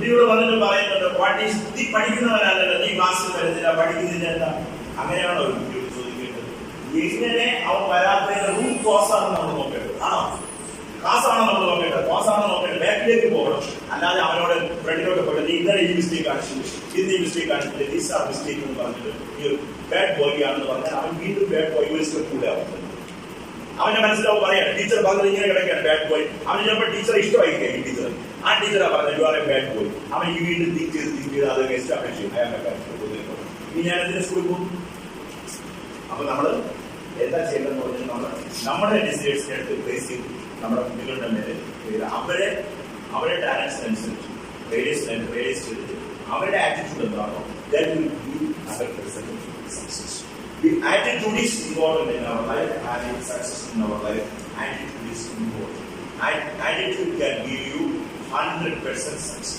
കുട്ടിയോട് വന്നിട്ട് പറയുന്നുണ്ട് വാട്ട് ഈസ് നീ പഠിക്കുന്നവരല്ലല്ലോ, നീ ക്ലാസ്സിൽ വരുന്നില്ല, പഠിക്കുന്നില്ല എന്താ? അങ്ങനെയാണോ ഒരു കുട്ടിയോട് ചോദിക്കേണ്ടത്? എങ്ങനെ അവൻ വരാത്തതിന്റെ റൂട്ട് കോസ് ആണെന്ന് നമ്മൾ നോക്കേണ്ടത്. ആണോ? ക്ലാസ് ആണോ നമ്മൾ നോക്കേണ്ടത്? ക്ലാസ് ആണോ നോക്കേണ്ടത്? ബാക്കിലേക്ക് പോകണം. അല്ലാതെ അവനോട് ഫ്രണ്ടിലോട്ട് പോയിട്ട് നീ ഇന്നലെ ഈ മിസ്റ്റേക്ക് കാണിച്ചില്ല, ഇന്ന് ഈ മിസ്റ്റേക്ക് കാണിച്ചില്ല, ദീസ് ആർ മിസ്റ്റേക്ക് എന്ന് പറഞ്ഞിട്ട് ഈ ഒരു ബാഡ് ബോയ് ആണെന്ന് പറഞ്ഞാൽ അവൻ വീണ്ടും ബാഡ് ബോയ് ഒരു സ്റ്റെപ്പ് കൂടെ ആവുന്നത്. അവന്റെ മനസ്സിലാവും പറയാം ടീച്ചർ പറഞ്ഞത് ഇങ്ങനെ കിടക്കുകയാണ് ബാഡ് ബോയ്. അവന് ചിലപ്പോൾ ടീച്ചറെ ഇഷ്ടമായിരിക്കും ഈ ടീച്ചർ. ആ ടീച്ചറാ പറഞ്ഞത് you are A bad boy. അവൻ ഈ വീണ്ടും തിങ്ക് ചെയ്ത് അത് എസ്റ്റാബ്ലിഷ് ചെയ്യും. ഇനി ഞാൻ എന്തിനു സ്കൂളിൽ പോകും? അപ്പൊ നമ്മള് എന്താ ചെയ്യേണ്ടതെന്ന് പറഞ്ഞാൽ നമ്മുടെ ഡിസൈഡ്സിനെ എടുത്ത് പ്ലേസ് ചെയ്ത് നമ്മുടെ കുട്ടികളുടെ മേലെ അവരുടെ ടാലൻസിനനുസരിച്ച് റിയലൈസ് ചെയ്തിട്ട് അവരുടെ ആറ്റിറ്റ്യൂഡ് എന്താണോ that will give other person success. The attitude is important in our life, having success in our life. Attitude is important. Attitude can give you 100% success.